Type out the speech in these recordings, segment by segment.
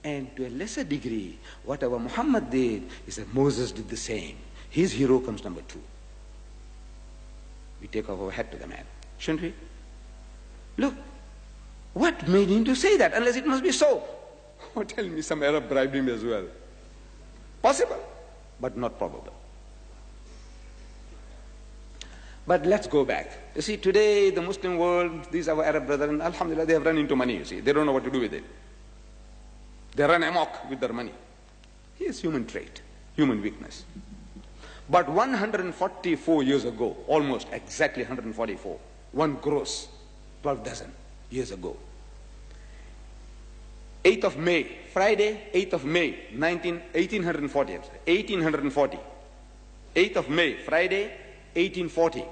And to a lesser degree, whatever Muhammad did is that Moses did the same. His hero comes number 2. We take off our hat to the man, shouldn't we? Look, what made him to say that, unless it must be so? Oh, tell me some Arab bribed him as well. Possible, but not probable. But let's go back. You see, today, the Muslim world, these are our Arab brethren, alhamdulillah, they have run into money, you see. They don't know what to do with it. They run amok with their money. Here's human trait, human weakness. But 144 years ago, almost exactly 144, one gross, 12 dozen years ago, 8th of May, Friday, 8th of May, 1840, 1840, 8th of May, Friday, 1840.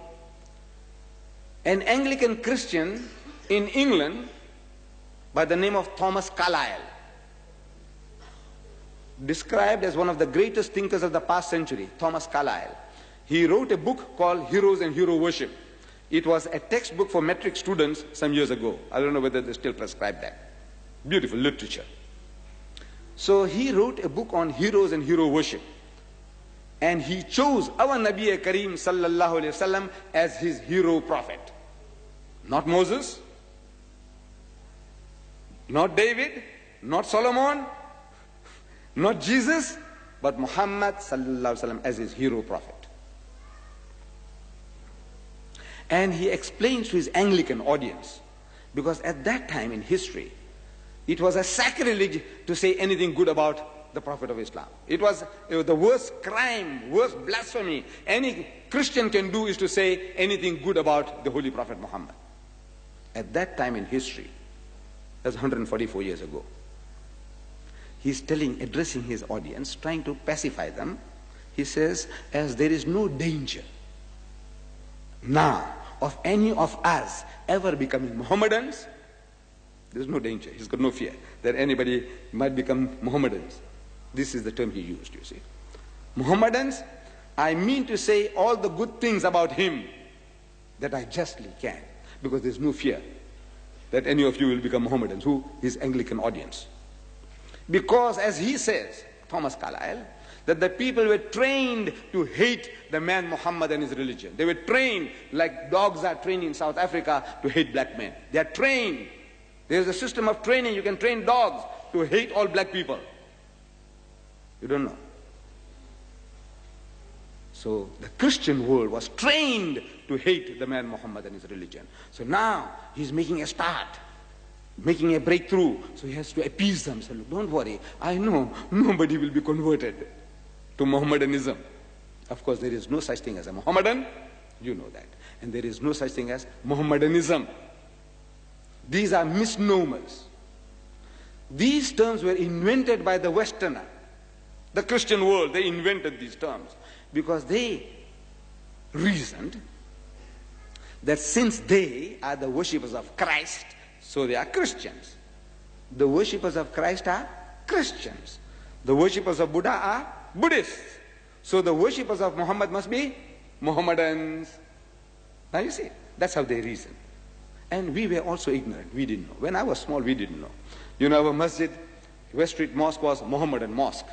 An Anglican Christian in England by the name of Thomas Carlyle, described as one of the greatest thinkers of the past century, Thomas Carlyle. He wrote a book called Heroes and Hero Worship. It was a textbook for metric students some years ago. I don't know whether they still prescribe that. Beautiful literature. So he wrote a book on heroes and hero worship. And he chose our Nabi Kareem sallallahu alayhi wasallam as his hero prophet. Not Moses, not David, not Solomon, not Jesus, but Muhammad sallallahu alaihi wasallam as his hero prophet. And he explains to his Anglican audience, because at that time in history, it was a sacrilege to say anything good about the Prophet of Islam. It was the worst crime, worst blasphemy any Christian can do is to say anything good about the Holy Prophet Muhammad. At that time in history, that's 144 years ago. He's addressing his audience, trying to pacify them. He says, as there is no danger now of any of us ever becoming Mohammedans, there's no danger. He's got no fear that anybody might become Mohammedans. This is the term he used, you see. Mohammedans, I mean to say all the good things about him that I justly can, because there's no fear that any of you will become Mohammedans. Who? His Anglican audience. Because, as he says, Thomas Carlyle, that the people were trained to hate the man Muhammad and his religion. They were trained like dogs are trained in South Africa to hate black men. They are trained. There's a system of training. You can train dogs to hate all black people. You don't know. So the Christian world was trained to hate the man Muhammad and his religion. So now he's making a start, making a breakthrough. So he has to appease them. So look, don't worry, I know nobody will be converted to Mohammedanism. Of course, there is no such thing as a Mohammedan. You know that. And there is no such thing as Mohammedanism. These are misnomers. These terms were invented by the Westerner. The Christian world, they invented these terms because they reasoned that since they are the worshippers of Christ, so they are Christians. The worshippers of Christ are Christians. The worshippers of Buddha are Buddhists. So the worshippers of Muhammad must be Mohammedans. Now you see, that's how they reason. And we were also ignorant. We didn't know. When I was small, we didn't know. You know, our masjid, West Street Mosque, was Mohammedan Mosque.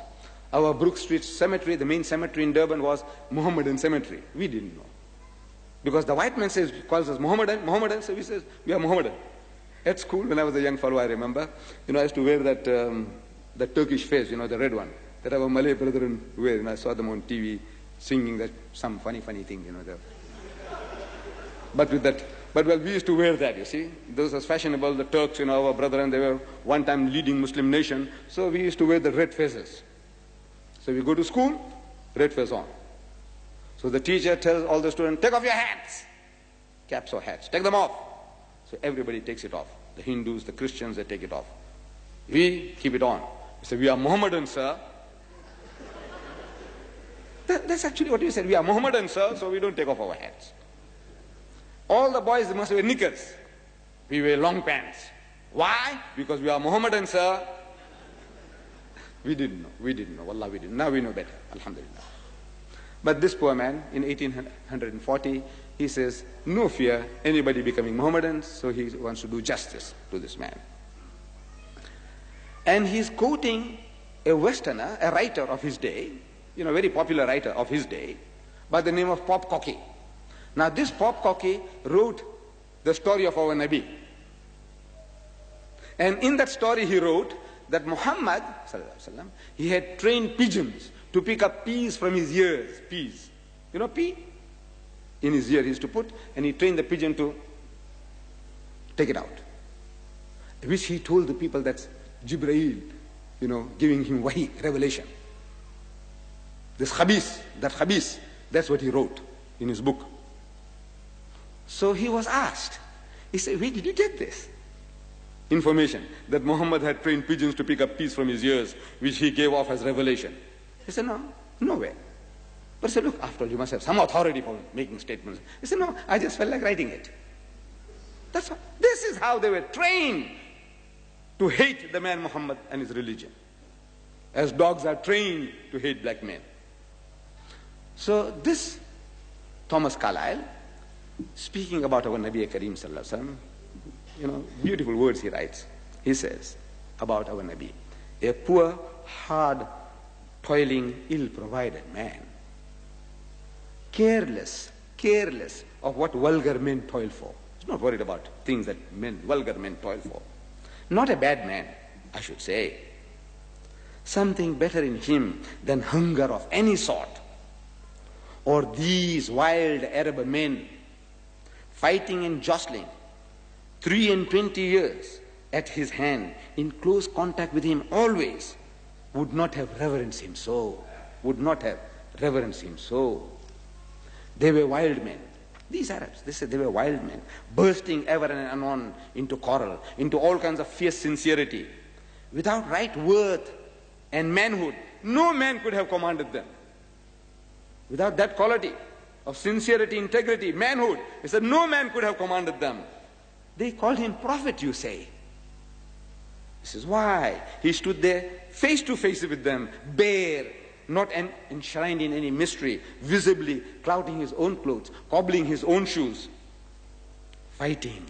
Our Brook Street Cemetery, the main cemetery in Durban, was Mohammedan Cemetery. We didn't know. Because the white man calls us Mohammedan, so we says, we are Mohammedan. At school, when I was a young fellow, I remember, I used to wear that Turkish fez, the red one, that our Malay brethren wear, and I saw them on TV singing that some funny thing, But we used to wear that, you see. Those was fashionable, the Turks, our brethren, they were one time leading Muslim nation, so we used to wear the red fezes. So we go to school, red fez on. So the teacher tells all the students, take off your hats, caps or hats, take them off. So everybody takes it off. The Hindus, the Christians, they take it off. We keep it on. We say, we are Mohammedan, sir. That's actually what we said. We are Mohammedan, sir, so we don't take off our hats. All the boys must wear knickers. We wear long pants. Why? Because we are Mohammedan, sir. We didn't know. Wallah, we didn't. Now we know better. Alhamdulillah. But this poor man, in 1840, he says, no fear, anybody becoming Mohammedan, so he wants to do justice to this man. And he's quoting a Westerner, a writer of his day, a very popular writer of his day, by the name of Pop Cocky. Now this Pop Cocky wrote the story of our Nabi. And in that story he wrote that Muhammad, he had trained pigeons to pick up peas from his ears. Peas. You know pea? In his ear he used to put, and he trained the pigeon to take it out. Which he told the people that's Jibreel, giving him wahi, revelation. This khabis, that's what he wrote in his book. So he was asked, he said, where did you get this information that Muhammad had trained pigeons to pick up peas from his ears, which he gave off as revelation? He said, no, nowhere. But he said, look, after all, you must have some authority for making statements. He said, no, I just felt like writing it. That's all. This is how they were trained to hate the man Muhammad and his religion, as dogs are trained to hate black men. So this Thomas Carlyle, speaking about our Nabi Kareem Sallallahu Alaihi Wasallam, beautiful words he writes. He says about our Nabi, a poor, hard, toiling, ill-provided man, careless of what vulgar men toil for. He's not worried about things that vulgar men toil for. Not a bad man, I should say. Something better in him than hunger of any sort, or these wild Arab men fighting and jostling 23 years at his hand, in close contact with him always, would not have reverenced him so. They were wild men. These Arabs, they said they were wild men, bursting ever and anon into quarrel, into all kinds of fierce sincerity. Without right worth and manhood, no man could have commanded them. Without that quality of sincerity, integrity, manhood, he said no man could have commanded them. They called him prophet, you say. This is why he stood there face to face with them, bare, not enshrined in any mystery, visibly clouting his own clothes, cobbling his own shoes, fighting,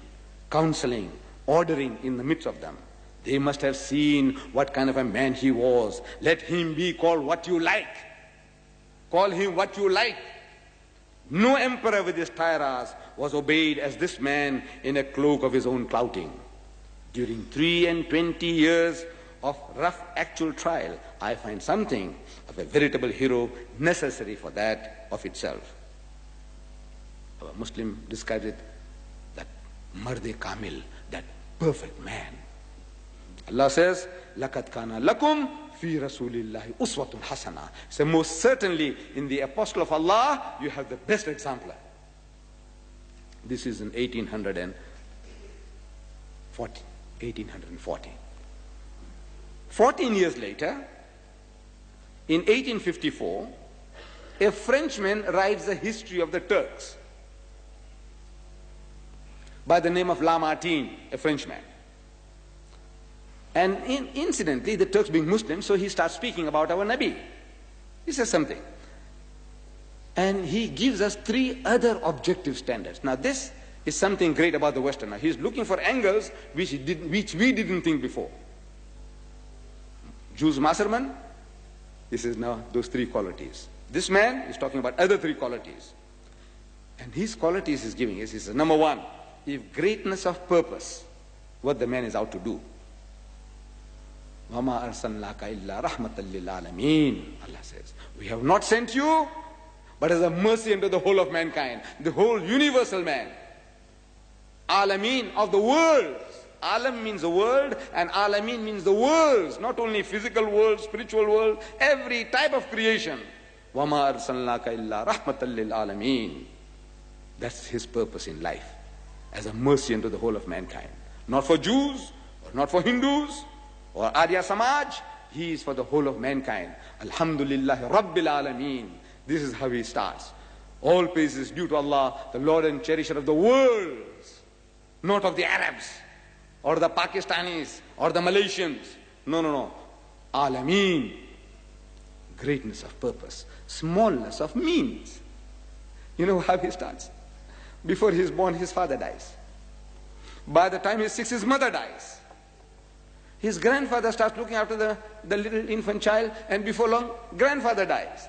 counseling, ordering in the midst of them. They must have seen what kind of a man he was. Let him be called what you like. Call him what you like. No emperor with his tiaras was obeyed as this man in a cloak of his own clouting. During 23 years of rough actual trial, I find something of a veritable hero necessary for that of itself. Our Muslim describes it, that Marde Kamil, that perfect man. Allah says, لَقَدْ كَانَ لَكُمْ فِي رَسُولِ اللَّهِ أُسْوَةٌ حَسَنَةٌ. So most certainly in the Apostle of Allah, you have the best exemplar. This is in 1840. 14 years later, in 1854, a Frenchman writes the history of the Turks by the name of Lamartine, a Frenchman. And incidentally, the Turks being Muslim, so he starts speaking about our Nabi. He says something. And he gives us 3 other objective standards. Now this is something great about the Westerner. He's looking for angles which we didn't think before. Jules Masserman, he says now those 3 qualities. This man is talking about other 3 qualities. And his qualities he's giving us, he says, number 1, if greatness of purpose, what the man is out to do. وَمَا أَرْسَلْنَاكَ إِلَّا رَحْمَةً لِلْعَالَمِينَ. Allah says, we have not sent you, but as a mercy unto the whole of mankind, the whole universal man. Alameen, of the worlds. Alam means the world, and Alameen means the worlds, not only physical world, spiritual world, every type of creation. وَمَا أَرْسَلْنَاكَ إِلَّا رَحْمَةً لِلْعَالَمِينَ. That's his purpose in life, as a mercy unto the whole of mankind. Not for Jews, or not for Hindus, or Arya Samaj, he is for the whole of mankind. Alhamdulillah Rabbil Alameen. This is how he starts. All praise is due to Allah, the Lord and cherisher of the worlds, not of the Arabs, or the Pakistanis, or the Malaysians. No. Alameen. Greatness of purpose, smallness of means. You know how he starts? Before he is born, his father dies. By the time he is 6, his mother dies. His grandfather starts looking after the little infant child, and before long, grandfather dies.